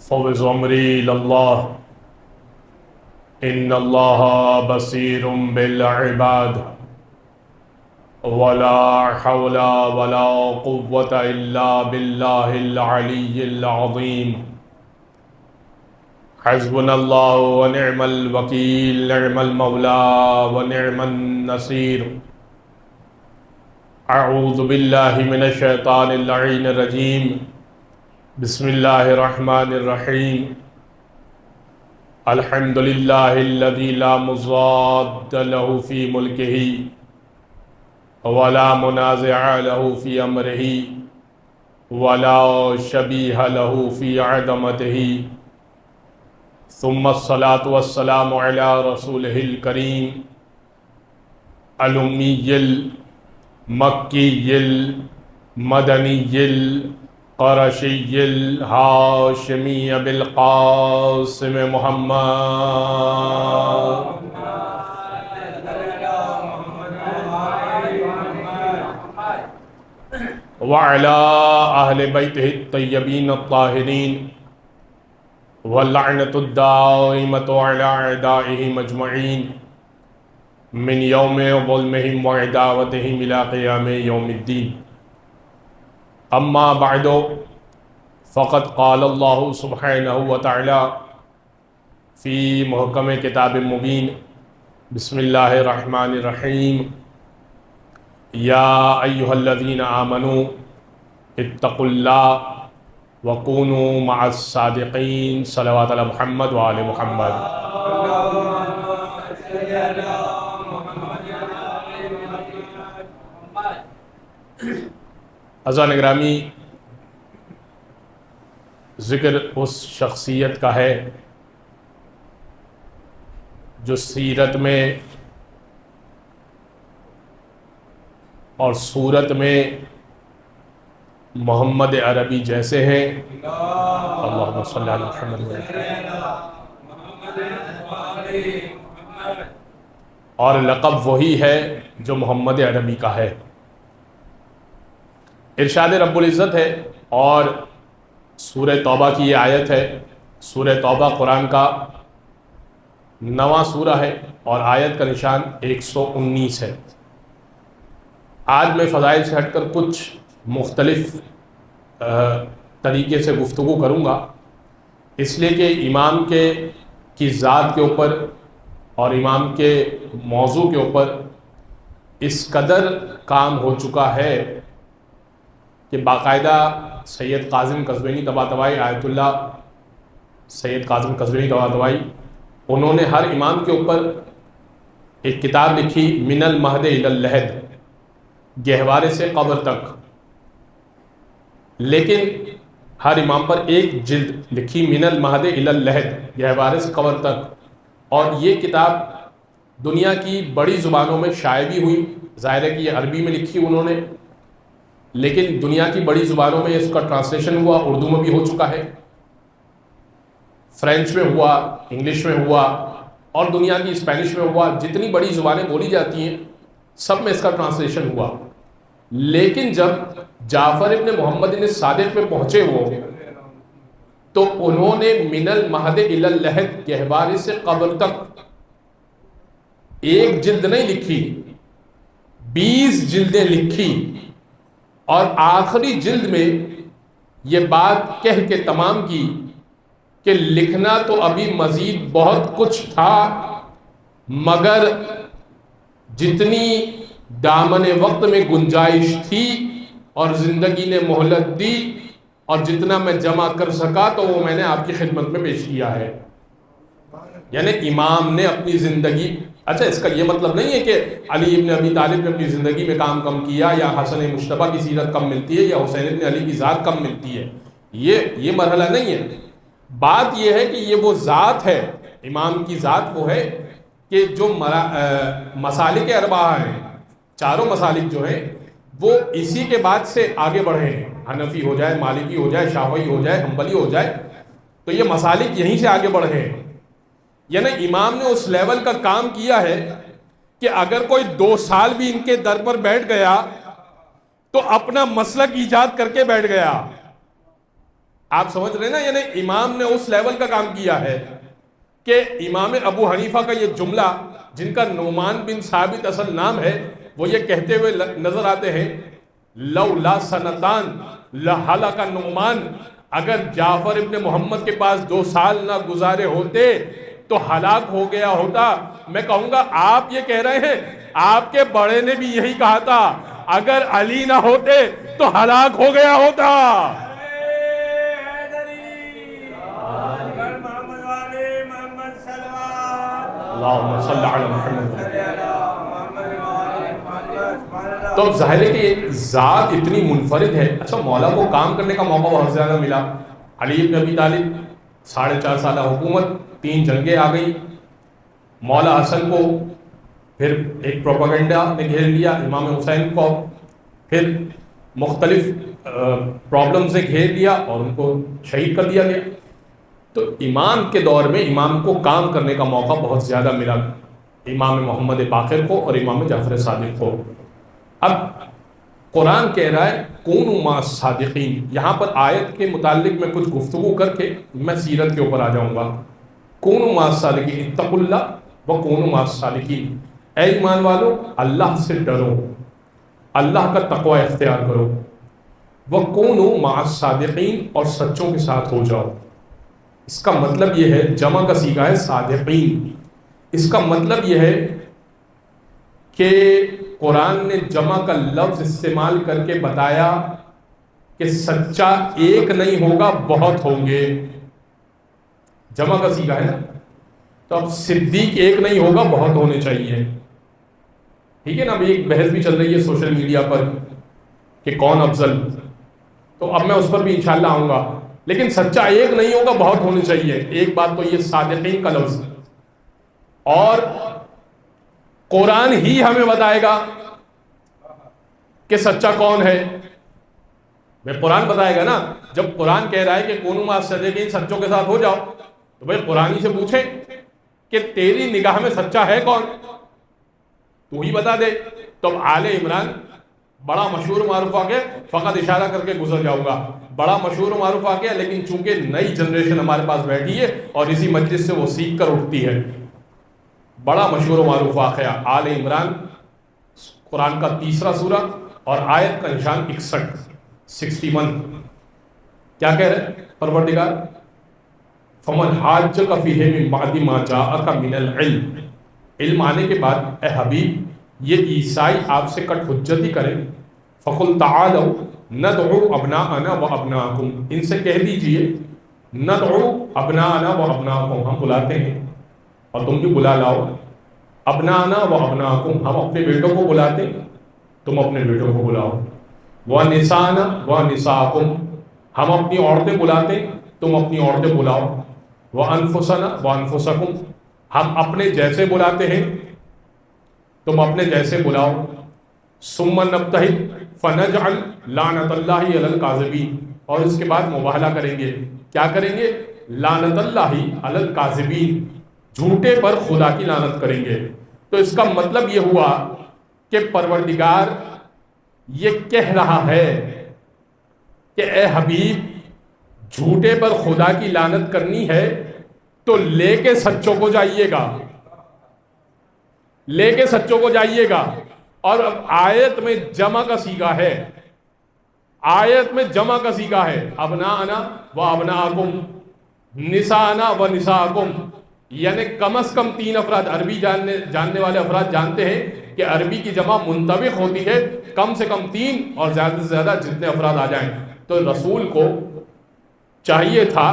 فوز عمری اللہ ان اللہ بصیر بالعباد ولا حول ولا قوة الا باللہ العلی العظیم حسبنا اللہ ونعم الوکیل نعم المولا ونعم النصیر اعوذ باللہ من الشیطان اللعین الرجیم بسم اللہ الرحمن الرحیم الحمد للہ الذی لا مضاد له فی ملکہ ولا منازع له فی امرہ ولا شبیہ له فی عظمتہ ثم الصلاة والسلام علی رسولہ الکریم الامی المکی المدنی قرشی الہاشمی بالقاسم محمد وعلى اہل بیتہ الطیبین الطاہرین واللعنۃ الدائمۃ علی اعدائہم اجمعین من یوم ظلمہم وعداوتہم الی قیام یوم الدین اما بعد فقد قال اللہ سبحانہ وتعالی فی محکم کتاب مبین بسم اللہ الرحمن الرحیم یا ایہا الذین آمنوا اتقوا اللہ وکونوا مع الصادقین صلوات علی محمد وآل محمد عزیزان گرامی، ذکر اس شخصیت کا ہے جو سیرت میں اور صورت میں محمد عربی جیسے ہیں اللہم صلی علی محمد اور لقب وہی ہے جو محمد عربی کا ہے۔ ارشاد رب العزت ہے اور سورہ توبہ کی یہ آیت ہے۔ سورہ توبہ قرآن کا 9واں سورہ ہے اور آیت کا نشان 119 ہے۔ آج میں فضائل سے ہٹ کر کچھ مختلف طریقے سے گفتگو کروں گا، اس لیے کہ امام کی ذات کے اوپر اور امام کے موضوع کے اوپر اس قدر کام ہو چکا ہے کہ باقاعدہ سید قاسم قزوینی طباطبائی آیت اللہ سید قاسم قزوینی طباطبائی انہوں نے ہر امام کے اوپر ایک کتاب لکھی من المہد الی اللحد، گہوارے سے قبر تک، لیکن ہر امام پر ایک جلد لکھی من المہد الی اللحد، گہوارے سے قبر تک، اور یہ کتاب دنیا کی بڑی زبانوں میں شائع بھی ہوئی۔ ظاہر ہے کہ یہ عربی میں لکھی انہوں نے، لیکن دنیا کی بڑی زبانوں میں اس کا ٹرانسلیشن ہوا، اردو میں بھی ہو چکا ہے، فرینچ میں ہوا، انگلش میں ہوا اور دنیا کی اسپینش میں ہوا، جتنی بڑی زبانیں بولی جاتی ہیں سب میں اس کا ٹرانسلیشن ہوا۔ لیکن جب جعفر ابن محمد ابن صادق پہ پہنچے وہ تو انہوں نے من المہد الی اللحد، گہوارے سے قبر تک، ایک جلد نہیں لکھی، 20 جلدیں لکھی، اور آخری جلد میں یہ بات کہہ کے تمام کی کہ لکھنا تو ابھی مزید بہت کچھ تھا، مگر جتنی دامن وقت میں گنجائش تھی اور زندگی نے مہلت دی اور جتنا میں جمع کر سکا تو وہ میں نے آپ کی خدمت میں پیش کیا ہے۔ یعنی امام نے اپنی زندگی، اچھا اس کا یہ مطلب نہیں ہے کہ علی ابن ابی طالب نے اپنی زندگی میں کام کم کیا یا حسن مجتبیٰ کی سیرت کم ملتی ہے یا حسین ابن علی کی ذات کم ملتی ہے، یہ مرحلہ نہیں ہے۔ بات یہ ہے کہ یہ وہ ذات ہے، امام کی ذات وہ ہے کہ جو مسالک اربعہ ہیں، چاروں مسالک جو ہیں وہ اسی کے بعد سے آگے بڑھے ہیں، حنفی ہو جائے، مالکی ہو جائے، شافعی ہو جائے، حنبلی ہو جائے، تو یہ مسالک یہیں سے آگے بڑھے ہیں۔ یعنی امام نے اس لیول کا کام کیا ہے کہ اگر کوئی 2 سال بھی ان کے در پر بیٹھ گیا تو اپنا مسلک ایجاد کر کے بیٹھ گیا۔ آپ سمجھ رہے ہیں نا؟ یعنی امام نے اس لیول کا کام کیا ہے کہ امام ابو حنیفہ کا یہ جملہ، جن کا نعمان بن ثابت اصل نام ہے، وہ یہ کہتے ہوئے نظر آتے ہیں لولا سنتان لہلک نعمان، اگر جعفر ابن محمد کے پاس 2 سال نہ گزارے ہوتے تو ہلاک ہو گیا ہوتا. میں کہوں گا آپ یہ کہہ رہے ہیں، آپ کے بڑے نے بھی یہی کہا تھا، اگر علی نہ ہوتے تو ہلاک ہو گیا ہوتا. اللہم صلی علی محمد. تو ظاہر ہے کہ ذات اتنی منفرد ہے. اچھا، مولا کو کام کرنے کا موقع بہت زیادہ ملا. علی بن ابی طالب 4.5 سالہ حکومت، 3 جنگیں آ گئی. مولا حسن کو پھر ایک پروپیگنڈا نے گھیر لیا، امام حسین کو پھر مختلف پرابلم سے گھیر لیا اور ان کو شہید کر دیا گیا. تو امام کے دور میں امام کو کام کرنے کا موقع بہت زیادہ ملا، امام محمد باقر کو اور امام جعفر صادق کو. اب قرآن کہہ رہا ہے کونوا مع الصادقین. یہاں پر آیت کے متعلق میں کچھ گفتگو کر کے میں سیرت کے اوپر آ جاؤں گا. کونوا مع الصادقین، اتقوا اللہ وکونوا مع الصادقین. اے ایمان والو، اللہ سے ڈرو، اللہ کا تقوی اختیار کرو. وکونوا مع الصادقین، اور سچوں کے ساتھ ہو جاؤ. اس کا مطلب یہ ہے، جمع کا صیغہ ہے صادقین. اس کا مطلب یہ ہے کہ قرآن نے جمع کا لفظ استعمال کر کے بتایا کہ سچا ایک نہیں ہوگا، بہت ہوں گے. جمع کا صیغہ ہے نا، تو اب صدیق ایک نہیں ہوگا، بہت ہونے چاہیے. ٹھیک ہے نا؟ ابھی ایک بحث بھی چل رہی ہے سوشل میڈیا پر کہ کون افضل، تو اب میں اس پر بھی انشاءاللہ آؤں گا. لیکن سچا ایک نہیں ہوگا، بہت ہونے چاہیے. ایک بات تو یہ صادقین کا لفظ، اور قرآن ہی ہمیں بتائے گا کہ سچا کون ہے. قرآن بتائے گا نا. جب قرآن کہہ رہا ہے کہ کونوا مع الصادقین، سچوں کے ساتھ ہو جاؤ، تو بھائی قرآن ہی سے پوچھیں کہ تیری نگاہ میں سچا ہے کون، تو ہی بتا دے. تو اب آل عمران بڑا مشہور معروف واقعہ، فقط اشارہ کر کے گزر جاؤں گا. بڑا مشہور معروف واقعہ، لیکن چونکہ نئی جنریشن ہمارے پاس بیٹھی ہے اور اسی مجلس سے وہ سیکھ کر اٹھتی ہے. بڑا مشہور معروف واقعہ، آل عمران قرآن کا 3 سورہ اور آیت کا نشان 61. کیا کہہ رہے پروردگار؟ فمن حاجک فیہ من بعد ما جاءک من العلم. علم آنے کے بعد اے حبیب یہ عیسائی آپ سے کٹ حجتی کریں. فقل تعالوا ندعو ابناءنا و ابناءکم. ان سے کہہ دیجئے ندعو ابناءنا و ابناءکم، ہم بلاتے ہیں اور تم بھی بلا لاؤ. ابناءنا و ابناءکم، ہم اپنے بیٹوں کو بلاتے ہیں، تم اپنے بیٹوں کو بلاؤ. ونساءنا و نساءکم، ہم اپنی عورتیں بلاتے ہیں، تم اپنی عورتیں بلاؤ. وانفسنا و انفسکم، ہم اپنے جیسے بلاتے ہیں، تم اپنے جیسے بلاؤ. ثم نبتہل فنجعل لعنت اللہ علی الکاذبین، اور اس کے بعد مباہلہ کریں گے. کیا کریں گے؟ لعنت اللہ علی الکاذبین، جھوٹے پر خدا کی لعنت کریں گے. تو اس کا مطلب یہ ہوا کہ پروردگار یہ کہہ رہا ہے کہ اے حبیب جھوٹے پر خدا کی لعنت کرنی ہے تو لے کے سچوں کو جائیے گا، لے کے سچوں کو جائیے گا. اور اب آیت میں جمع کا صیغہ ہے، آیت میں جمع کا صیغہ ہے. ابناءنا و ابناءکم، نساءنا و نساءکم، یعنی کم از کم 3 افراد. عربی جاننے والے افراد جانتے ہیں کہ عربی کی جمع منطبق ہوتی ہے کم سے کم 3 اور زیادہ سے زیادہ جتنے افراد آ جائیں. تو رسول کو چاہیے تھا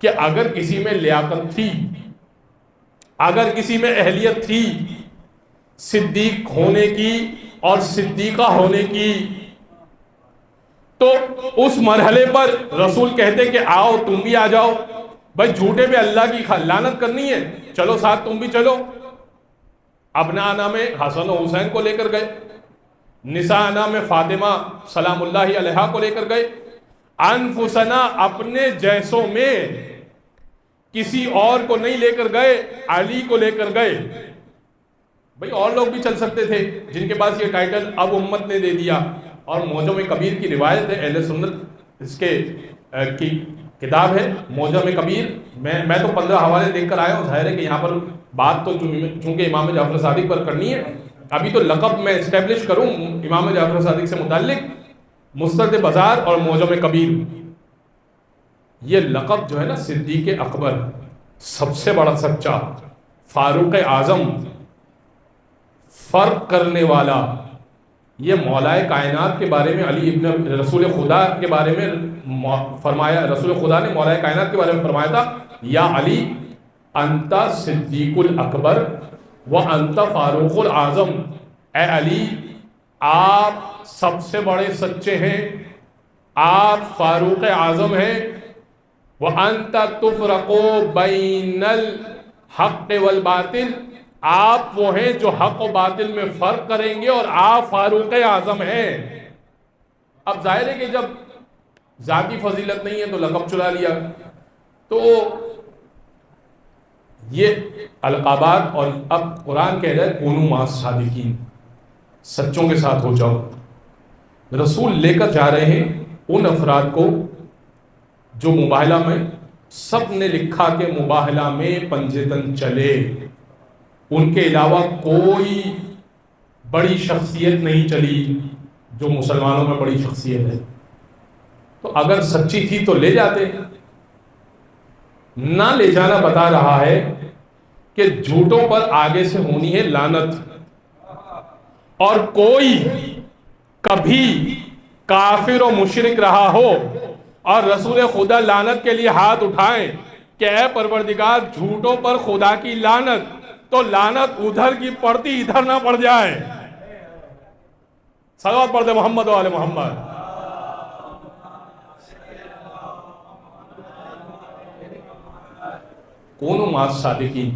کہ اگر کسی میں لیاقت تھی، اگر کسی میں اہلیت تھی صدیق ہونے کی اور صدیقہ ہونے کی، تو اس مرحلے پر رسول کہتے کہ آؤ تم بھی آ جاؤ. بھائی جھوٹے پہ اللہ کی لعنت کرنی ہے، چلو ساتھ تم بھی چلو. ابناءنا میں حسن و حسین کو لے کر گئے، نساءنا میں فاطمہ سلام اللہ علیہا کو لے کر گئے. انفسنا اپنے جیسوں میں کسی اور کو نہیں لے کر گئے، علی کو لے کر گئے. بھئی اور لوگ بھی چل سکتے تھے جن کے پاس یہ ٹائٹل اب امت نے دے دیا. اور موجم کبیر کی روایت ہے، اہل سنت اس کے کی کتاب ہے موجم کبیر، میں تو 15 حوالے دیکھ کر آیا ہوں. ظاہر ہے کہ یہاں پر بات تو چونکہ امام جعفر صادق پر کرنی ہے، ابھی تو لقب میں اسٹیبلش کروں امام جعفر صادق سے متعلق. مسترد بازار اور موجم کبیر، یہ لقب جو ہے نا، صدیق اکبر، سب سے بڑا سچا، فاروق اعظم، فرق کرنے والا، یہ مولائے کائنات کے بارے میں علی ابن رسول خدا کے بارے میں فرمایا. رسول خدا نے مولائے کائنات کے بارے میں فرمایا تھا، یا علی انت صدیق الاکبر و انت فاروق الاعظم. اے علی، آپ سب سے بڑے سچے ہیں، آپ فاروق اعظم ہیں. وَأَنْتَ تُفْرَقُ بَيْنَ الْحَقِّ وَالْبَاطِلِ، آپ وہ ہیں جو حق و باطل میں فرق کریں گے، اور آپ فاروق اعظم ہیں. اب ظاہر ہے کہ جب ذاتی فضیلت نہیں ہے تو لقب چلا لیا. تو یہ القابات، اور اب قرآن کہہ رہا ہے کونوا مع الصادقین، سچوں کے ساتھ ہو جاؤ. رسول لے کر جا رہے ہیں ان افراد کو جو مباہلہ میں، سب نے لکھا کہ مباہلہ میں پنجتن چلے، ان کے علاوہ کوئی بڑی شخصیت نہیں چلی جو مسلمانوں میں بڑی شخصیت ہے. تو اگر سچی تھی تو لے جاتے، نہ لے جانا بتا رہا ہے کہ جھوٹوں پر آگے سے ہونی ہے لعنت. اور کوئی کبھی کافر و مشرک رہا ہو اور رسول خدا لعنت کے لیے ہاتھ اٹھائیں کہ اے پروردگار جھوٹوں پر خدا کی لعنت، تو لعنت ادھر کی پڑتی ادھر نہ پڑ جائے. صلوات پڑھتے محمد و آل محمد. کونوا مع الصادقین،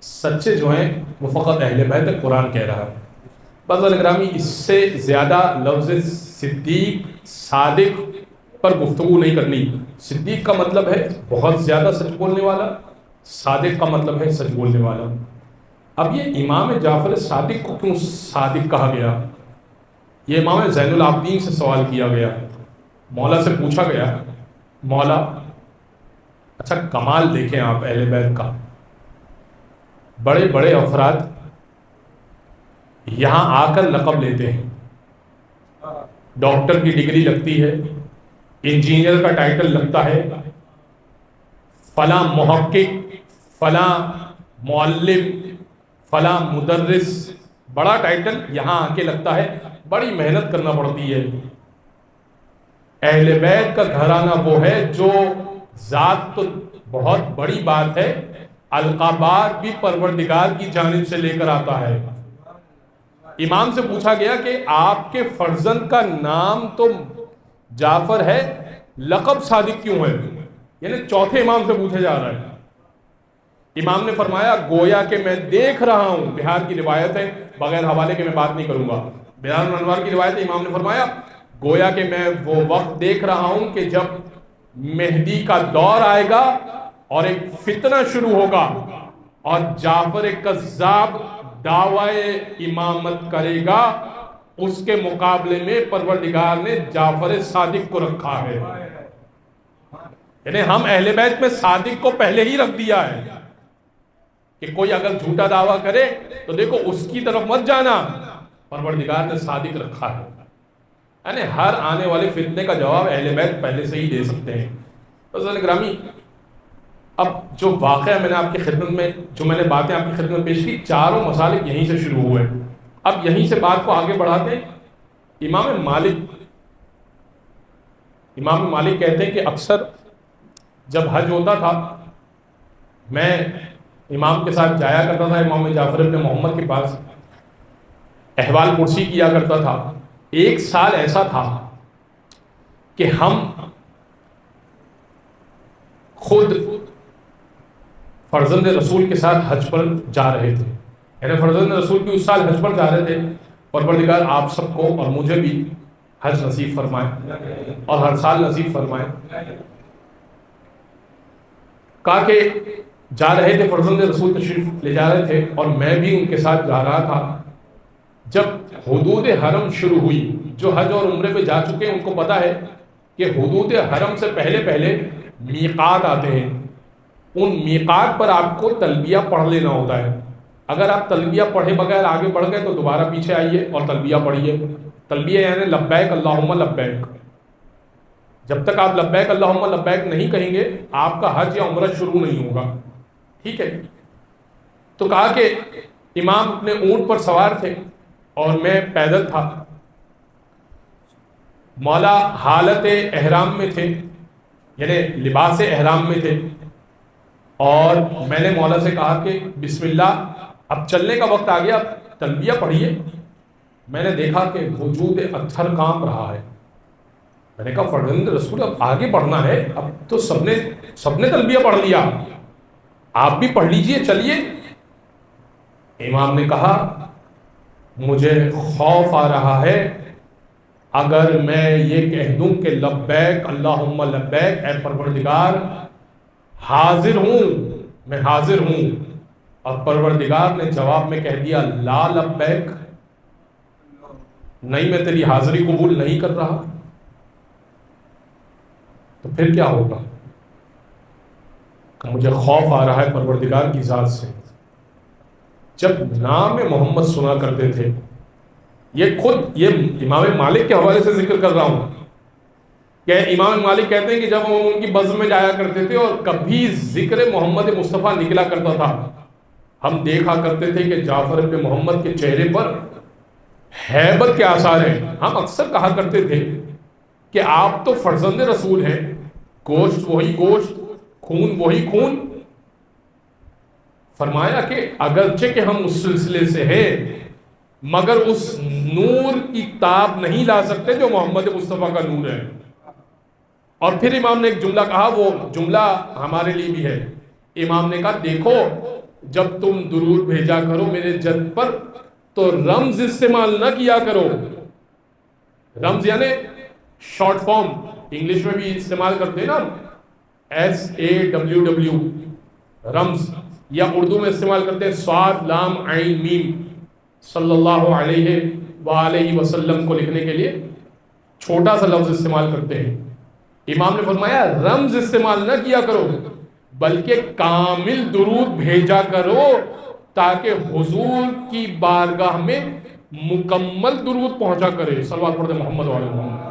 سچے جو ہیں وہ فقط اہل بیت، قرآن کہہ رہا ہے. بس اکرامی، اس سے زیادہ لفظ صدیق، صادق پر گفتگو نہیں کرنی. صدیق کا مطلب ہے بہت زیادہ سچ بولنے والا، صادق کا مطلب ہے سچ بولنے والا. اب یہ امام جعفر صادق کو کیوں صادق کہا گیا؟ یہ امام زین العابدین سے سوال کیا گیا. مولا سے پوچھا گیا، مولا اچھا کمال دیکھیں آپ اہل بیت کا، بڑے بڑے افراد یہاں آ کر لقب لیتے ہیں، ڈاکٹر کی ڈگری لگتی ہے، انجینئر کا ٹائٹل لگتا ہے، فلاں محقق، فلاں معلم، فلاں مدرس، بڑا ٹائٹل یہاں آ کے لگتا ہے، بڑی محنت کرنا پڑتی ہے. اہل بیت کا گھرانہ وہ ہے جو ذات تو بہت بڑی بات ہے، القابات بھی پروردگار کی جانب سے لے کر آتا ہے. امام سے پوچھا گیا کہ آپ کے فرزند کا نام تو جعفر ہے، لقب صادق کیوں ہے؟ یعنی چوتھے امام سے پوچھا جا رہا ہے. امام نے فرمایا گویا کہ میں دیکھ رہا ہوں، بہار کی روایت ہے، بغیر حوالے کے میں بات نہیں کروں گا، بہار الانوار کی روایت ہے. امام نے فرمایا گویا کہ میں وہ وقت دیکھ رہا ہوں کہ جب مہدی کا دور آئے گا اور ایک فتنہ شروع ہوگا اور جعفر کذاب دعوی امامت کرے گا، اس کے مقابلے میں پروردگار نے جعفر صادق کو رکھا ہے. یعنی ہم اہل بیت میں صادق کو پہلے ہی رکھ دیا ہے کہ کوئی اگر جھوٹا دعویٰ کرے تو دیکھو اس کی طرف مت جانا، پروردگار نے صادق رکھا ہے. یعنی ہر آنے والے فتنے کا جواب اہل بیت پہلے سے ہی دے سکتے ہیں. عزیزان گرامی، اب جو واقعہ میں نے آپ کی خدمت میں، جو میں نے باتیں آپ کی خدمت پیش کی، چاروں مسالک یہیں سے شروع ہوئے. اب یہیں سے بات کو آگے بڑھاتے ہیں. امام مالک کہتے ہیں کہ اکثر جب حج ہوتا تھا میں امام کے ساتھ جایا کرتا تھا امام جعفر ابن محمد کے پاس، احوال پرسی کیا کرتا تھا. ایک سال ایسا تھا کہ ہم خود فرزند رسول کے ساتھ حج پر جا رہے تھے، یعنی فرزند رسول بھی اس سال حج پر جا رہے تھے. پروردگار آپ سب کو اور مجھے بھی حج نصیب فرمائے اور ہر سال نصیب فرمائے. کہا کہ جا رہے تھے، فرزند رسول تشریف لے جا رہے تھے اور میں بھی ان کے ساتھ جا رہا تھا. جب حدود حرم شروع ہوئی، جو حج اور عمرے پہ جا چکے ہیں ان کو پتا ہے کہ حدود حرم سے پہلے میقات آتے ہیں، ان میقات پر آپ کو تلبیہ پڑھ لینا ہوتا ہے. اگر آپ تلبیہ پڑھے بغیر آگے بڑھ گئے تو دوبارہ پیچھے آئیے اور تلبیہ پڑھیے. تلبیہ یعنی لبیک اللہم لبیک. جب تک آپ لبیک اللہم لبیک نہیں کہیں گے آپ کا حج یا عمرہ شروع نہیں ہوگا. ٹھیک ہے. تو کہا کہ امام اپنے اونٹ پر سوار تھے اور میں پیدل تھا. مولا حالت احرام میں تھے، یعنی لباس احرام میں تھے، اور میں نے مولا سے کہا کہ بسم اللہ، اب چلنے کا وقت آ گیا، تلبیہ پڑھیے. میں نے دیکھا کہ وجود اطہر کانپ رہا ہے. میں نے کہا فرزند رسول اب آگے بڑھنا ہے، اب تو سب نے تلبیہ پڑھ لیا، آپ بھی پڑھ لیجئے، چلیے. امام نے کہا مجھے خوف آ رہا ہے اگر میں یہ کہہ دوں کہ لبیک اللہم لبیک، اے پروردگار حاضر ہوں، میں حاضر ہوں، اور پروردگار نے جواب میں کہہ دیا لا لبیک، نہیں میں تیری حاضری قبول نہیں کر رہا، تو پھر کیا ہوگا؟ کہ مجھے خوف آ رہا ہے پروردگار کی ذات سے. جب نام محمد سنا کرتے تھے، یہ خود یہ امام مالک کے حوالے سے ذکر کر رہا ہوں کہ امام مالک کہتے ہیں کہ جب ہم ان کی بزم میں جایا کرتے تھے اور کبھی ذکر محمد مصطفیٰ نکلا کرتا تھا، ہم دیکھا کرتے تھے کہ جعفر بن محمد کے چہرے پر ہیبت کے آثار ہیں. ہم اکثر کہا کرتے تھے کہ آپ تو فرزند رسول ہیں، گوشت وہی گوشت، خون وہی خون. فرمایا کہ اگرچہ کہ ہم اس سلسلے سے ہیں مگر اس نور کی تاب نہیں لا سکتے جو محمد مصطفیٰ کا نور ہے. اور پھر امام نے ایک جملہ کہا، وہ جملہ ہمارے لیے بھی ہے. امام نے کہا دیکھو جب تم درود بھیجا کرو میرے جد پر تو رمز استعمال نہ کیا کرو. رمز یعنی شارٹ فارم، انگلش میں بھی استعمال کرتے ہیں نا، SAWW رمز، یا اردو میں استعمال کرتے ہیں صاد لام عین میم. صلی اللہ علیہ وآلہ وسلم کو لکھنے کے لیے چھوٹا سا لفظ استعمال کرتے ہیں. امام نے فرمایا رمز استعمال نہ کیا کرو بلکہ کامل درود بھیجا کرو تاکہ حضور کی بارگاہ میں مکمل درود پہنچا کرے. صلوات پڑھتے محمد وعلی محمد.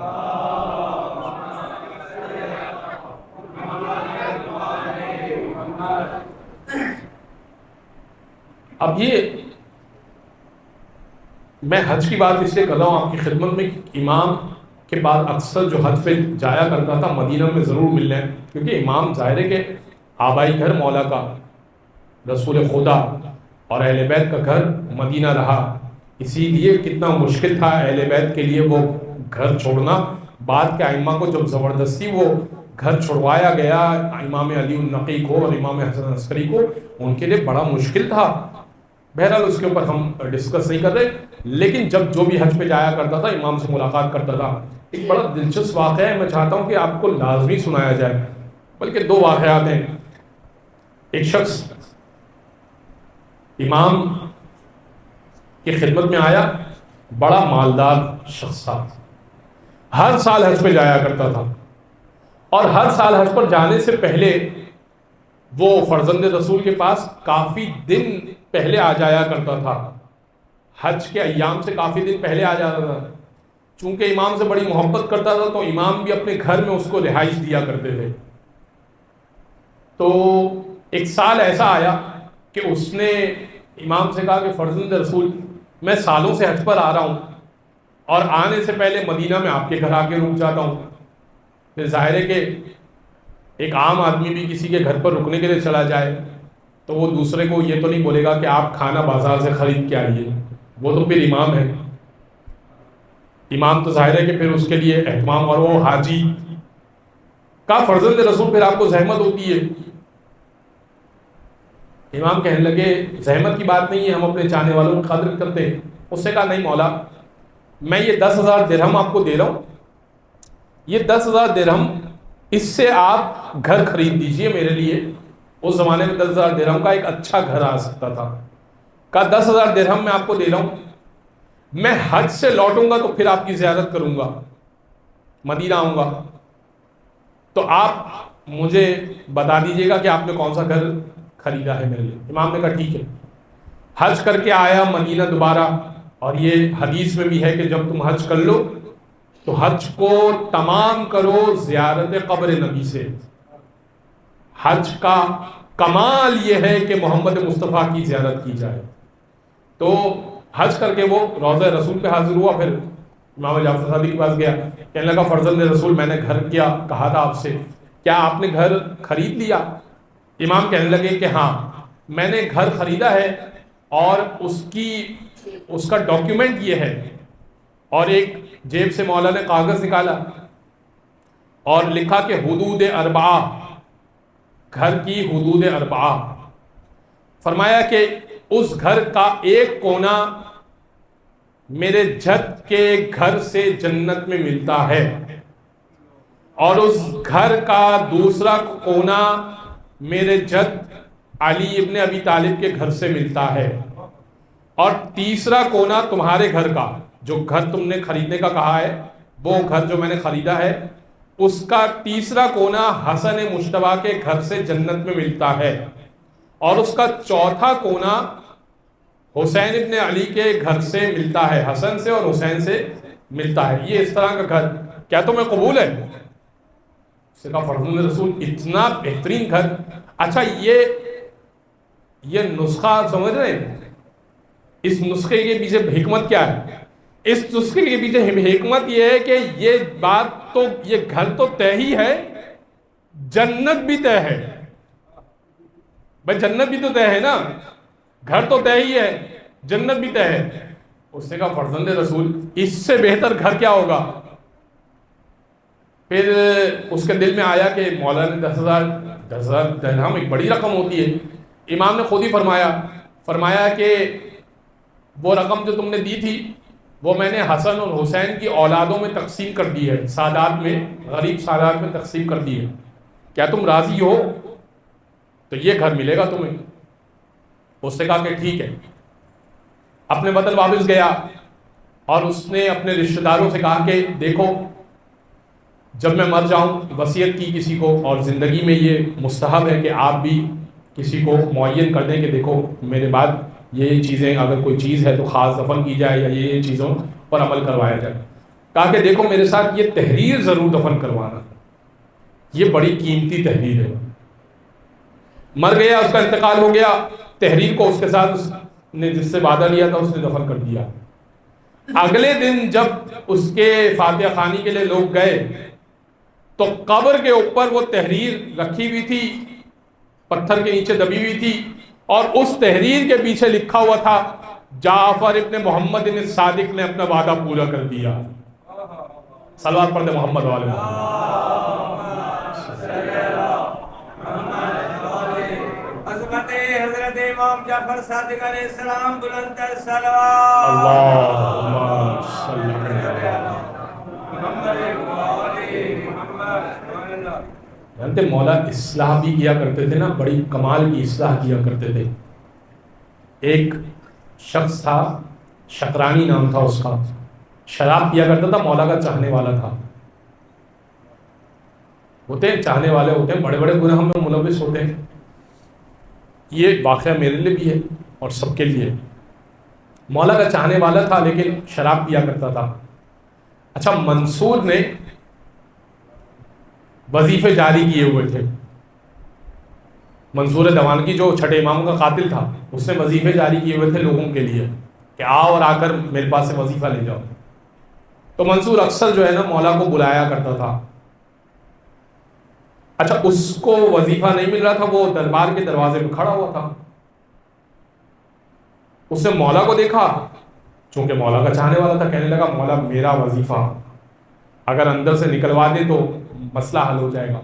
اب یہ میں حج کی بات اس لیے کر رہا ہوں آپ کی خدمت میں کہ امام کے بعد اکثر جو حج پہ جایا کرتا تھا مدینہ میں ضرور ملنا ہے، کیونکہ امام ظاہر ہے کہ آبائی گھر مولا کا، رسول خدا اور اہل بیت کا گھر مدینہ رہا، اسی لیے کتنا مشکل تھا اہل بیت کے لیے وہ گھر چھوڑنا. بعد کے ائمہ کو جب زبردستی وہ گھر چھڑوایا گیا، امام علی النقی کو اور امام حسن عسکری کو، ان کے لیے بڑا مشکل تھا. بہرحال اس کے اوپر ہم ڈسکس نہیں کر رہے، لیکن جب جو بھی حج پہ جایا کرتا تھا امام سے ملاقات کرتا تھا. ایک بڑا دلچسپ واقعہ ہے، میں چاہتا ہوں کہ آپ کو لازمی سنایا جائے، بلکہ دو واقعات ہیں. ایک شخص امام کی خدمت میں آیا، بڑا مالدار شخص تھا، ہر سال حج پہ جایا کرتا تھا، اور ہر سال حج پر جانے سے پہلے وہ فرزند رسول کے پاس کافی دن پہلے آ جایا کرتا تھا، حج کے ایام سے کافی دن پہلے آ جاتا تھا. چونکہ امام سے بڑی محبت کرتا تھا تو امام بھی اپنے گھر میں اس کو رہائش دیا کرتے تھے. تو ایک سال ایسا آیا کہ اس نے امام سے کہا کہ فرزند رسول میں سالوں سے حج پر آ رہا ہوں اور آنے سے پہلے مدینہ میں آپ کے گھر آ کے رک جاتا ہوں. پھر ظاہر ہے کہ ایک عام آدمی بھی کسی کے گھر پر رکنے کے لیے چلا جائے تو وہ دوسرے کو یہ تو نہیں بولے گا کہ آپ کھانا بازار سے خرید کے آئیے، وہ تو پھر امام ہے. امام تو ظاہر ہے کہ پھر اس کے لیے اہتمام، اور وہ حاجی کا فرزند رسول پھر آپ کو زحمت ہوتی ہے. امام کہنے لگے زحمت کی بات نہیں ہے، ہم اپنے چاہنے والوں کی قدر کرتے ہیں. اس سے کہا نہیں مولا، میں یہ 10,000 درہم آپ کو دے رہا ہوں، یہ 10,000 درہم اس سے آپ گھر خرید دیجئے میرے لیے. اس زمانے میں 10,000 درہم کا ایک اچھا گھر آ سکتا تھا. کہا 10,000 درہم میں آپ کو دے رہا ہوں، میں حج سے لوٹوں گا تو پھر آپ کی زیارت کروں گا، مدینہ آؤں گا، تو آپ مجھے بتا دیجیے گا کہ آپ نے کون سا گھر خریدا ہے میرے لیے. امام نے کہا ٹھیک ہے. حج کر کے آیا مدینہ دوبارہ, اور یہ حدیث میں بھی ہے کہ جب تم حج کر لو تو حج کو تمام کرو زیارت قبر نبی سے. حج کا کمال یہ ہے کہ محمد مصطفیٰ کی زیارت کی جائے. تو حج کر کے وہ روضہ رسول پہ حاضر ہوا. پھر امام جعفر صادق کے پاس گیا, کہنے لگا فرزند رسول میں نے گھر کیا کہا تھا آپ سے, کیا آپ نے گھر خرید لیا؟ امام کہنے لگے کہ ہاں میں نے گھر خریدا ہے, اور اس کا ڈاکیومنٹ یہ ہے. اور ایک جیب سے مولا نے کاغذ نکالا اور لکھا کہ حدود اربعہ, گھر کی حدود اربعہ. فرمایا کہ اس گھر کا ایک کونا میرے جد کے گھر سے جنت میں ملتا ہے, اور اس گھر کا دوسرا کونا میرے جد علی ابن ابی طالب کے گھر سے ملتا ہے, اور تیسرا کونا تمہارے گھر کا, جو گھر تم نے خریدنے کا کہا ہے وہ گھر جو میں نے خریدا ہے اس کا تیسرا کونا حسن مجتبیٰ کے گھر سے جنت میں ملتا ہے, اور اس کا چوتھا کونا حسین ابن علی کے گھر سے ملتا ہے, حسن سے اور حسین سے ملتا ہے. یہ اس طرح کا گھر کیا تمہیں قبول ہے؟ اس سے کہا فرزند رسول اتنا بہترین گھر. اچھا یہ نسخہ آپ سمجھ رہے ہیں؟ اس نسخے کے پیچھے حکمت کیا ہے؟ اس نسخے کے پیچھے حکمت یہ ہے کہ یہ بات تو, یہ گھر تو طے ہی ہے, جنت بھی طے ہے. بھائی جنت بھی تو طے ہے نا, گھر تو طے ہی ہے, جنت بھی طے ہے. اس نے کہا فرزند رسول اس سے بہتر گھر کیا ہوگا؟ پھر اس کے دل میں آیا کہ مولا نے 10,000 درہم ایک بڑی رقم ہوتی ہے. امام نے خود ہی فرمایا کہ وہ رقم جو تم نے دی تھی وہ میں نے حسن اور حسین کی اولادوں میں تقسیم کر دی ہے, سادات میں, غریب سادات میں تقسیم کر دی ہے. کیا تم راضی ہو؟ تو یہ گھر ملے گا تمہیں. اس نے کہا کہ ٹھیک ہے. اپنے وطن واپس گیا اور اس نے اپنے رشتہ داروں سے کہا کہ دیکھو جب میں مر جاؤں وصیت کی کسی کو, اور زندگی میں یہ مستحب ہے کہ آپ بھی کسی کو معین کر دیں کہ دیکھو میرے بعد یہ چیزیں, اگر کوئی چیز ہے تو خاص دفن کی جائے یا یہ چیزوں پر عمل کروایا جائے. کہا کہ دیکھو میرے ساتھ یہ تحریر ضرور دفن کروانا, یہ بڑی قیمتی تحریر ہے. مر گیا, اس کا انتقال ہو گیا, تحریر کو اس کے ساتھ اس نے جس سے وعدہ لیا تھا اس نے دفن کر دیا. اگلے دن جب اس کے فاتحہ خوانی کے لیے لوگ گئے تو قبر کے اوپر وہ تحریر رکھی ہوئی تھی, پتھر کے نیچے دبی ہوئی تھی, اور اس تحریر کے پیچھے لکھا ہوا تھا جعفر ابن محمد ابن صادق نے اپنا وعدہ پورا کر دیا. صلوات پڑھتے محمد والے حضرت امام جعفر صادق علیہ السلام بلند صلوات. اللہم صلی اللہ جانتے مولا اصلاح بھی کیا کرتے تھے نا, بڑی کمال کی اصلاح کیا کرتے تھے. ایک شخص تھا, شکرانی نام تھا اس کا, شراب پیا کرتا تھا, مولا کا چاہنے والا تھا. ہوتے ہیں چاہنے والے ہوتے ہیں, بڑے بڑے گناہ میں ملوث ہوتے ہیں. یہ واقعہ میرے لیے بھی ہے اور سب کے لیے. مولا کا چاہنے والا تھا لیکن شراب پیا کرتا تھا. اچھا منصور نے وظیفے جاری کیے ہوئے تھے. منصور دیوانگی جو چھٹے اماموں کا قاتل تھا, اس نے وظیفے جاری کیے ہوئے تھے لوگوں کے لیے کہ آؤ اور آ کر میرے پاس سے وظیفہ لے جاؤ. تو منصور اکثر جو ہے نا مولا کو بلایا کرتا تھا. اچھا اس کو وظیفہ نہیں مل رہا تھا, وہ دربار کے دروازے پہ کھڑا ہوا تھا. اس نے مولا کو دیکھا, چونکہ مولا کا چاہنے والا تھا, کہنے لگا مولا میرا وظیفہ اگر اندر سے نکلوا دے تو مسئلہ حل ہو جائے گا.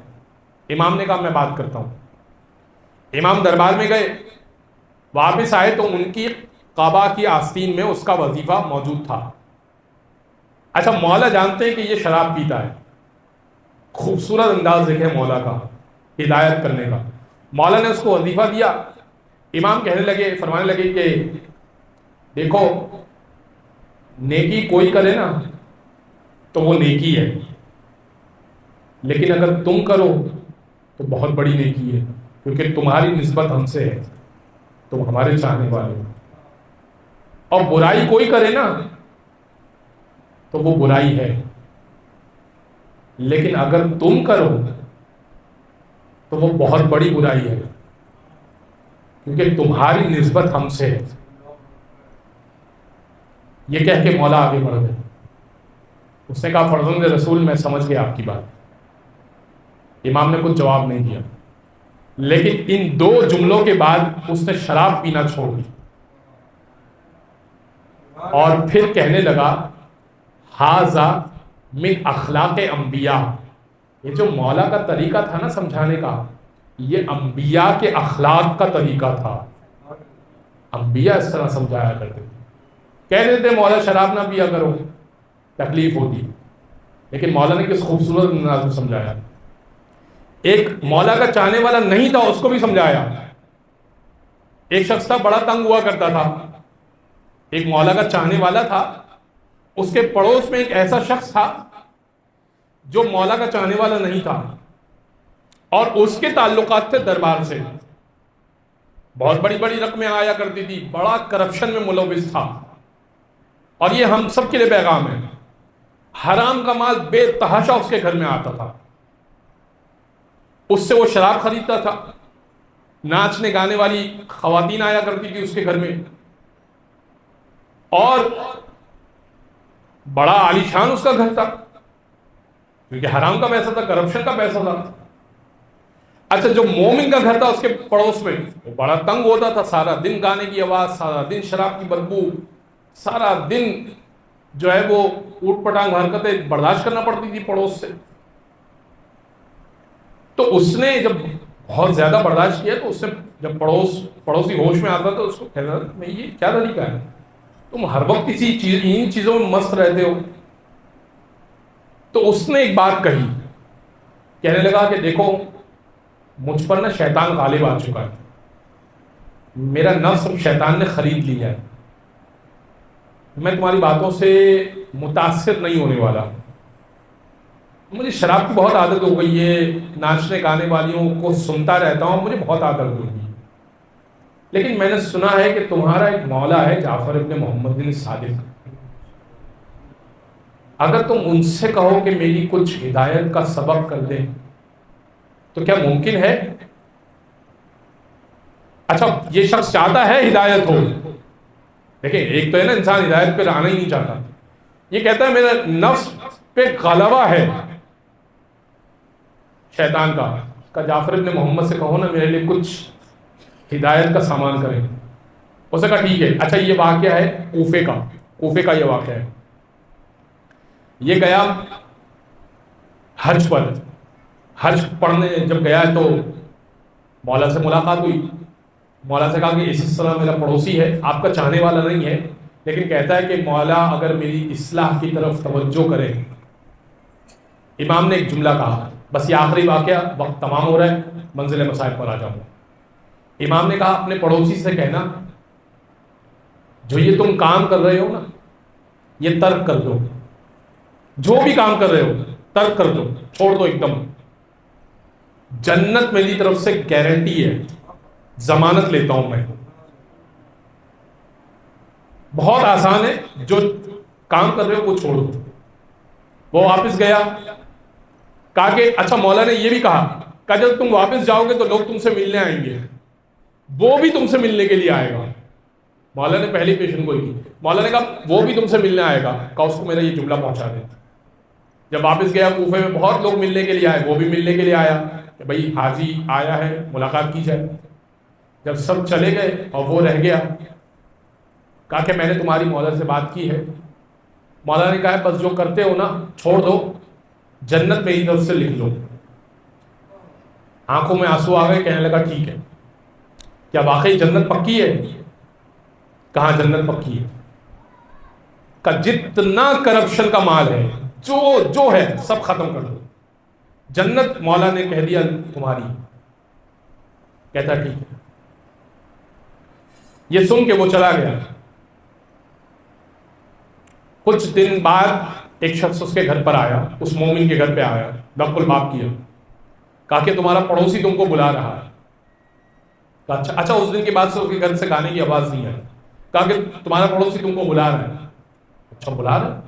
امام نے کہا میں بات کرتا ہوں. امام دربار میں گئے, واپس آئے تو ان کی قبا کی آستین میں اس کا وظیفہ موجود تھا. اچھا مولا جانتے ہیں کہ یہ شراب پیتا ہے. خوبصورت انداز دیکھے مولا کا ہدایت کرنے کا. مولا نے اس کو وظیفہ دیا. امام کہنے لگے, فرمانے لگے کہ دیکھو نیکی کوئی کرے نا تو وہ نیکی ہے, لیکن اگر تم کرو تو بہت بڑی نیکی ہے، کیونکہ تمہاری نسبت ہم سے ہے، تم ہمارے چاہنے والے ہو۔ اور برائی کوئی کرے نا تو وہ برائی ہے، لیکن اگر تم کرو تو وہ بہت بڑی برائی ہے، کیونکہ تمہاری نسبت ہم سے ہے۔ یہ کہہ کے مولا آگے بڑھ گئے۔ اس نے کہا فرزند رسول میں سمجھ گیا آپ کی بات۔ امام نے کچھ جواب نہیں دیا، لیکن ان دو جملوں کے بعد اس نے شراب پینا چھوڑ دی اور پھر کہنے لگا ھذا من اخلاق انبیاء۔ یہ جو مولا کا طریقہ تھا نا سمجھانے کا، یہ انبیاء کے اخلاق کا طریقہ تھا۔ انبیاء اس طرح سمجھایا کرتے تھے۔ کہہ دیتے مولا شراب نہ پیا کرو، تکلیف ہوتی، لیکن مولا نے کس خوبصورت انداز میں سمجھایا۔ ایک مولا کا چاہنے والا نہیں تھا، اس کو بھی سمجھایا۔ ایک شخص تھا بڑا تنگ ہوا کرتا تھا، ایک مولا کا چاہنے والا تھا، اس کے پڑوس میں ایک ایسا شخص تھا جو مولا کا چاہنے والا نہیں تھا، اور اس کے تعلقات تھے دربار سے، بہت بڑی بڑی رقمیں آیا کرتی تھی، بڑا کرپشن میں ملوث تھا۔ اور یہ ہم سب کے لیے پیغام ہے، حرام کا مال بے تحاشا اس کے گھر میں آتا تھا، اس سے وہ شراب خریدتا تھا، ناچنے گانے والی خواتین آیا کرتی تھی اس کے گھر میں، اور بڑا عالی شان اس کا گھر تھا، کیونکہ حرام کا پیسہ تھا، کرپشن کا پیسہ تھا۔ اچھا جو مومن کا گھر تھا اس کے پڑوس میں، وہ بڑا تنگ ہوتا تھا، سارا دن گانے کی آواز، سارا دن شراب کی بدبو، سارا دن جو ہے وہ اوٹ پٹانگ حرکتیں برداشت کرنا پڑتی تھی پڑوس سے۔ تو اس نے جب بہت زیادہ برداشت کیا تو اس نے جب پڑوسی ہوش میں آتا تو اس کو کہنا میں یہ کیا طریقہ ہے، تم ہر وقت ان چیزوں میں مست رہتے ہو۔ تو اس نے ایک بات کہی، کہنے لگا کہ دیکھو مجھ پر نا شیطان غالب آ چکا ہے، میرا نفس شیطان نے خرید لیا ہے، میں تمہاری باتوں سے متاثر نہیں ہونے والا، مجھے شراب کی بہت عادت ہو گئی ہے، ناچنے گانے والیوں کو سنتا رہتا ہوں، مجھے بہت عادت ہو گئی، لیکن میں نے سنا ہے کہ تمہارا ایک مولا ہے جعفر ابن محمد بن صادق، اگر تم ان سے کہو کہ میری کچھ ہدایت کا سبب کر دیں تو کیا ممکن ہے؟ اچھا یہ شخص چاہتا ہے ہدایت ہو، دیکھیں ایک تو ہے نا انسان ہدایت پہ آنا ہی نہیں چاہتا، یہ کہتا ہے میرا نفس پہ غلبہ ہے شیطان کا جعفر ابن محمد سے کہو نا میرے لیے کچھ ہدایت کا سامان کریں۔ اس نے کہا ٹھیک ہے۔ اچھا یہ واقعہ ہے کوفے کا یہ واقعہ ہے، یہ گیا حج پر، حج پڑھنے جب گیا ہے تو مولا سے ملاقات ہوئی، مولا سے کہا کہ اس طرح میرا پڑوسی ہے، آپ کا چاہنے والا نہیں ہے، لیکن کہتا ہے کہ مولا اگر میری اصلاح کی طرف توجہ کرے۔ امام نے ایک جملہ کہا، بس یہ آخری واقعہ، وقت تمام ہو رہا ہے، منزل مصائب پر آ جاؤں۔ امام نے کہا اپنے پڑوسی سے کہنا جو یہ تم کام کر رہے ہو نا یہ ترک کر دو، جو بھی کام کر رہے ہو ترک کر دو، چھوڑ دو ایک دم، جنت میری طرف سے گارنٹی ہے، ضمانت لیتا ہوں میں۔ بہت آسان ہے، جو کام کر رہے ہو وہ چھوڑ دو۔ وہ واپس گیا، کہا کہ اچھا مولا نے یہ بھی کہا جب تم واپس جاؤ گے تو لوگ تم سے ملنے آئیں گے، وہ بھی تم سے ملنے کے لیے آئے گا۔ مولا نے پہلی پیشن گوئی کی، مولا نے کہا وہ بھی تم سے ملنے آئے گا، کہا اس کو میرا یہ جملہ پہنچا دے۔ جب واپس گیا کوفے میں بہت لوگ ملنے کے لیے آئے، وہ بھی ملنے کے لیے آیا کہ بھائی حاجی آیا ہے ملاقات کی جائے۔ جب سب چلے گئے اور وہ رہ گیا، کہا کہ میں نے تمہاری مولا سے بات کی ہے، مولا نے کہا بس جو کرتے ہو نا چھوڑ دو، جنت میری طرف سے لکھ لو۔ آنکھوں میں آنسو آ گئے، کہنے لگا ٹھیک ہے، کیا واقعی جنت پکی ہے؟ کہاں جنت پکی ہے؟ کہ جتنا کرپشن کا مال ہے جو ہے سب ختم کر دو، جنت مولا نے کہہ دیا تمہاری۔ کہتا ٹھیک ہے۔ یہ سن کے وہ چلا گیا۔ کچھ دن بعد ایک شخص اس کے گھر پر آیا، اس مومن کے گھر پہ آیا، دق الباب کیا، کہا کہ تمہارا پڑوسی تم کو بلا رہا ہے. کہا اچھا اس دن کے بعد سے اس کے گھر سے گانے کی آواز نہیں آئی. کہا کہ تمہارا پڑوسی تم کو بلا رہا ہے. اچھا بلا رہا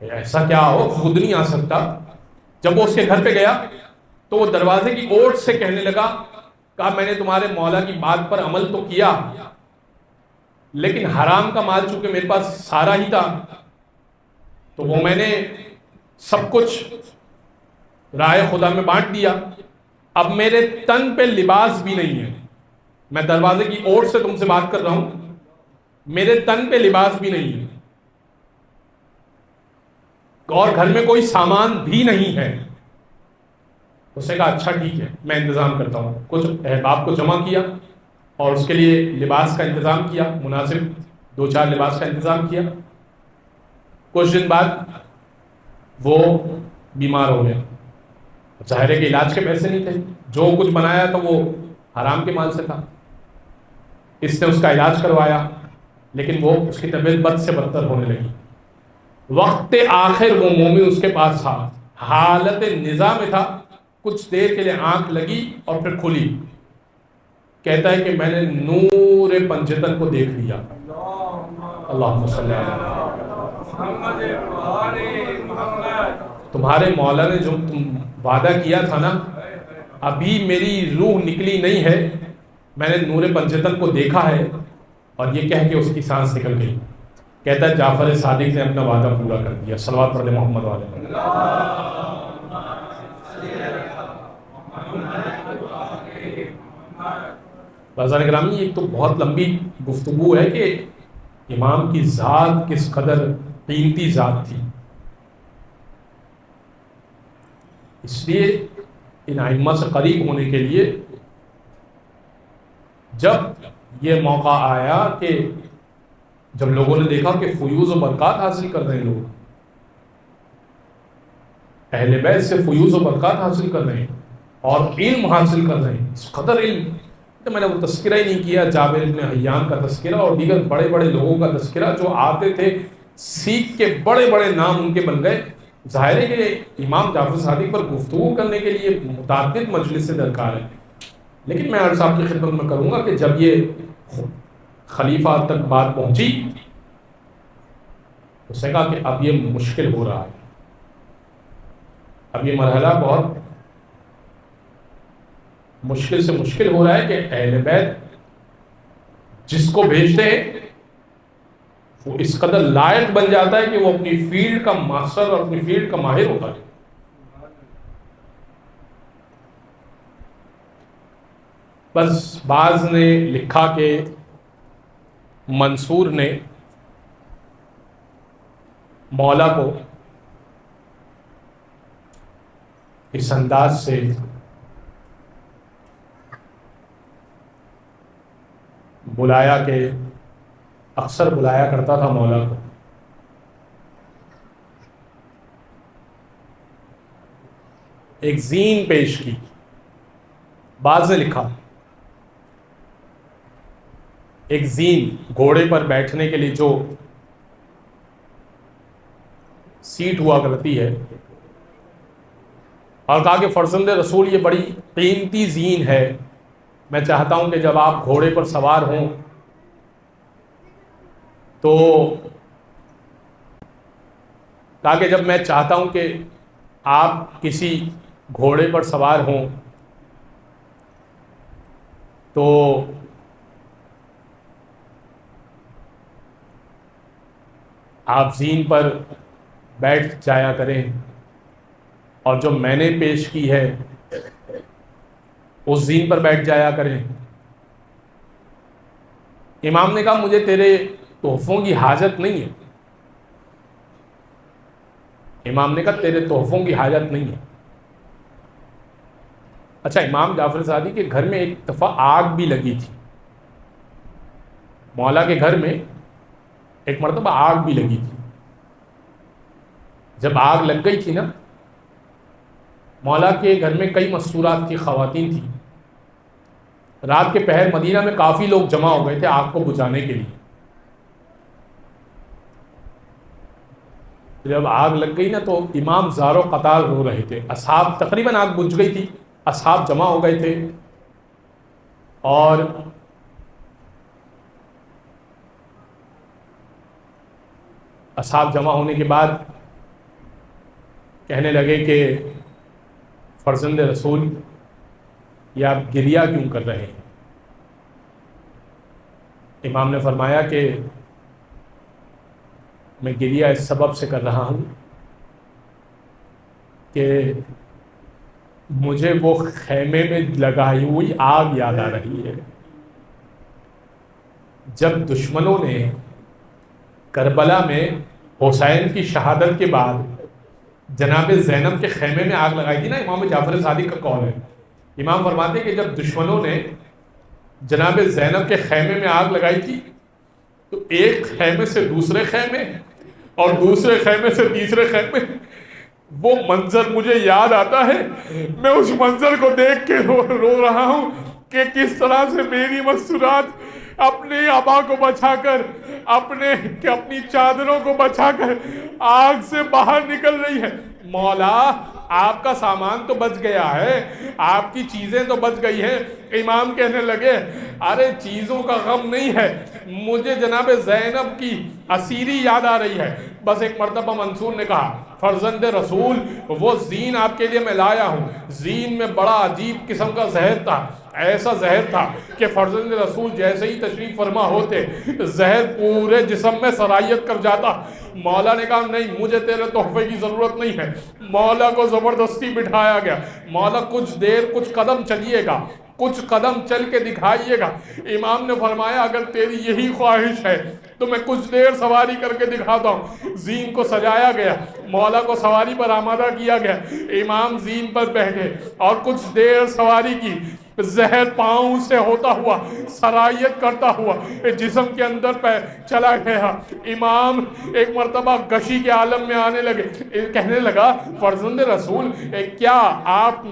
ہے, ایسا کیا ہو, خود نہیں آ سکتا. جب وہ اس کے گھر پہ گیا تو وہ دروازے کی اوٹ سے کہنے لگا, کہا میں نے تمہارے مولا کی بات پر عمل تو کیا, لیکن حرام کا مال چونکہ میرے پاس سارا ہی تھا تو وہ میں نے سب کچھ رائے خدا میں بانٹ دیا. اب میرے تن پہ لباس بھی نہیں ہے, میں دروازے کی اوٹ سے تم سے بات کر رہا ہوں, میرے تن پہ لباس بھی نہیں ہے اور گھر میں کوئی سامان بھی نہیں ہے. اس نے کہا اچھا ٹھیک ہے میں انتظام کرتا ہوں. کچھ احباب کو جمع کیا اور اس کے لیے لباس کا انتظام کیا, مناسب 2-4 لباس کا انتظام کیا. کچھ دن بعد وہ بیمار ہو گیا. ظاہر ہے کہ علاج کے پیسے نہیں تھے, جو کچھ بنایا تو وہ حرام کے مال سے تھا. اس نے اس کا علاج کروایا لیکن وہ اس کی طبیعت بد سے بدتر ہونے لگی. وقت آخر وہ مومن اس کے پاس تھا, حالت نزا میں تھا. کچھ دیر کے لیے آنکھ لگی اور پھر کھلی. کہتا ہے کہ میں نے نور پنجتن کو دیکھ لیا. اللہم صلی اللہ تمہارے مولا نے جو تم وعدہ کیا تھا نا, ابھی میری روح نکلی نہیں ہے, میں نے نور پنجتن کو دیکھا ہے. اور یہ کہہ کے اس کی سانس نکل گئی. کہتا ہے جعفر صادق نے اپنا وعدہ پورا کر دیا. صلوات پڑھ محمد والے. بازار گرامی یہ تو بہت لمبی گفتگو ہے کہ امام کی ذات کس قدر قیمتی ذات تھی. اس لیے ان ائمہ سے قریب ہونے کے لیے جب یہ موقع آیا کہ جب لوگوں نے دیکھا کہ فیوز و برکات حاصل کر رہے ہیں, لوگ اہل بیت سے فیوز و برکات حاصل کر رہے ہیں اور علم حاصل کر رہے ہیں, اس قدر علم. تو میں نے وہ تذکرہ ہی نہیں کیا جابر بن حیان کا تذکرہ اور دیگر بڑے بڑے لوگوں کا تذکرہ جو آتے تھے سیکھ کے بڑے بڑے نام ان کے بن گئے. ظاہر ہے کہ امام جعفر صادق پر گفتگو کرنے کے لیے متعدد مجلس سے درکار ہے, لیکن میں عرض آپ کی خدمت میں کروں گا کہ جب یہ خلیفہ تک بات پہنچی تو اس نے کہا کہ اب یہ مشکل ہو رہا ہے, اب یہ مرحلہ بہت مشکل سے مشکل ہو رہا ہے کہ اہل بیت جس کو بھیجتے ہیں وہ اس قدر لائق بن جاتا ہے کہ وہ اپنی فیلڈ کا ماسٹر اور اپنی فیلڈ کا ماہر ہوتا ہے. بس بعض نے لکھا کہ منصور نے مولا کو اس انداز سے بلایا کہ اکثر بلایا کرتا تھا مولا کو. ایک زین پیش کی. بعض نے لکھا ایک زین گھوڑے پر بیٹھنے کے لیے جو سیٹ ہوا کرتی ہے, اور کہا کہ فرزند رسول یہ بڑی قیمتی زین ہے, میں چاہتا ہوں کہ جب آپ گھوڑے پر سوار ہوں تو کہا کہ جب میں چاہتا ہوں کہ آپ کسی گھوڑے پر سوار ہوں تو آپ زین پر بیٹھ جایا کریں, اور جو میں نے پیش کی ہے اس زین پر بیٹھ جایا کریں. امام نے کہا مجھے تیرے تحفوں کی حاجت نہیں ہے. امام نے کہا تیرے تحفوں کی حاجت نہیں ہے. اچھا, امام جعفر صادق کے گھر میں ایک دفعہ آگ بھی لگی تھی. مولا کے گھر میں ایک مرتبہ آگ بھی لگی تھی. جب آگ لگ گئی تھی نا, مولا کے گھر میں کئی مستورات تھی, خواتین تھیں. رات کے پہر مدینہ میں کافی لوگ جمع ہو گئے تھے آگ کو بجھانے کے لیے. جب آگ لگ گئی نا تو امام زار و قطار رو رہے تھے. اصحاب تقریباً آگ بجھ گئی تھی, اصحاب جمع ہو گئے تھے اور اصحاب جمع ہونے کے بعد کہنے لگے کہ فرزند رسول یہ آپ گریہ کیوں کر رہے ہیں؟ امام نے فرمایا کہ میں گریہ اس سبب سے کر رہا ہوں کہ مجھے وہ خیمے میں لگائی ہوئی آگ یاد آ رہی ہے۔ جب دشمنوں نے کربلا میں حسین کی شہادت کے بعد جناب زینب کے خیمے میں آگ لگائی تھی نا، امام جعفر صادق کا قول ہے، امام فرماتے ہیں کہ جب دشمنوں نے جناب زینب کے خیمے میں آگ لگائی تھی تو ایک خیمے سے دوسرے خیمے اور دوسرے خیمے سے تیسرے خیمے، وہ منظر مجھے یاد آتا ہے۔ میں اس منظر کو دیکھ کے رو رہا ہوں کہ کس طرح سے میری مسورات اپنے آبا کو بچا کر اپنی چادروں کو بچا کر آگ سے باہر نکل رہی ہے۔ مولا آپ کا سامان تو بچ گیا ہے، آپ کی چیزیں تو بچ گئی ہیں۔ امام کہنے لگے ارے چیزوں کا غم نہیں ہے، مجھے جناب زینب کی اسیری یاد آ رہی ہے۔ بس ایک مرتبہ منصور نے کہا فرزند رسول وہ زین آپ کے لیے میں لایا ہوں۔ زین میں بڑا عجیب قسم کا زہر تھا، ایسا زہر تھا کہ فرزند رسول جیسے ہی تشریف فرما ہوتے زہر پورے جسم میں سرایت کر جاتا۔ مولا نے کہا نہیں، مجھے تیرے تحفے کی ضرورت نہیں ہے۔ مولا کو زبردستی بٹھایا گیا۔ مولا کچھ دیر کچھ قدم چلیے گا، کچھ قدم چل کے دکھائیے گا۔ امام نے فرمایا اگر تیری یہی خواہش ہے تو میں کچھ دیر سواری کر کے دکھاتا ہوں۔ زین کو سجایا گیا، مولا کو سواری پر آمادہ کیا گیا، امام زین پر بیٹھے اور کچھ دیر سواری کی۔ زہر پاؤں سے ہوتا ہوا سرایت کرتا ہوا جسم کے اندر پہ چلا گیا۔ امام ایک مرتبہ غشی کے عالم میں آنے لگے، کہنے لگا فرزند رسول کیا آپ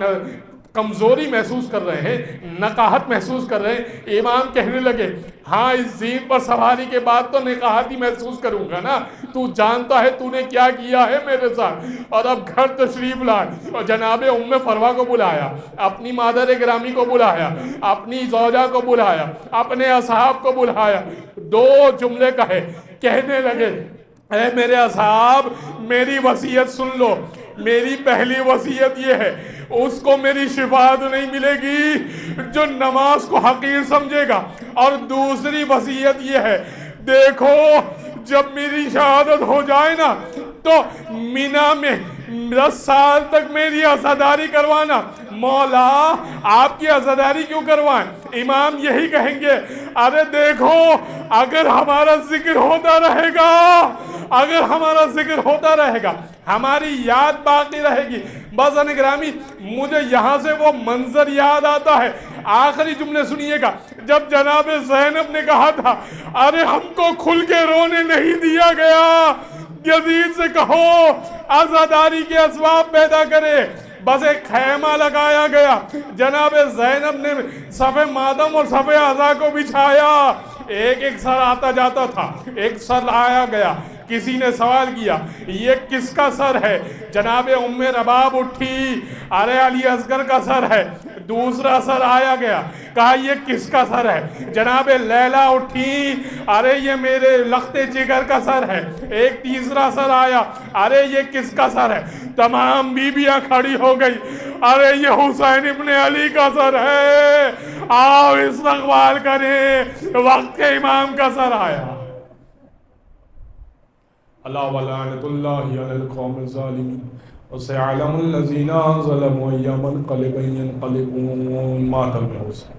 کمزوری محسوس کر رہے ہیں، نقاہت محسوس کر رہے ہیں؟ امام کہنے لگے ہاں اس زین پر سواری کے بعد تو نقاہت ہی محسوس کروں گا نا، تو جانتا ہے تو نے کیا کیا ہے میرے ساتھ۔ اور اب گھر تشریف لائے اور جناب ام فروا کو بلایا، اپنی مادر گرامی کو بلایا، اپنی زوجہ کو بلایا، اپنے اصحاب کو بلایا، دو جملے کہنے لگے اے میرے اصحاب میری وصیت سن لو۔ میری پہلی وصیت یہ ہے اس کو میری شفاعت نہیں ملے گی جو نماز کو حقیر سمجھے گا، اور دوسری وصیت یہ ہے دیکھو جب میری شہادت ہو جائے نا تو مینا میں 10 سال تک میری عزاداری کروانا۔ مولا آپ کی عزاداری کیوں کروائیں؟ امام یہی کہیں گے ارے دیکھو اگر ہمارا ذکر ہوتا رہے گا، اگر ہمارا ذکر ہوتا رہے گا ہماری یاد باقی رہے گی۔ بازن گرامی مجھے یہاں سے وہ منظر یاد آتا ہے، آخری جملے سنیے گا، جب جناب زینب نے کہا تھا ارے ہم کو کھل کے رونے نہیں دیا گیا، یزید سے کہو عزاداری کے اسباب پیدا کرے۔ بس ایک خیمہ لگایا گیا، جناب زینب نے صف ماتم اور صف عزا کو بچھایا، ایک ایک سر آتا جاتا تھا، ایک سر آیا گیا۔ کسی نے سوال کیا یہ کس کا سر ہے؟ جناب ام رباب اٹھی، ارے علی اصغر کا سر ہے۔ دوسرا سر آیا گیا، کہا یہ کس کا سر ہے؟ جناب لیلا اٹھی، ارے یہ میرے لخت جگر کا سر ہے۔ ایک تیسرا سر آیا، ارے یہ کس کا سر ہے؟ تمام بیویاں کھڑی ہو گئی، ارے یہ حسین ابن علی کا سر ہے، آؤ استقبال کریں، وقت کے امام کا سر آیا۔ اللہ ولعنت اللہ علی القوم الظالمین وسيعلم الذين ظلموا أي منقلب ينقلبون ماتم حسین۔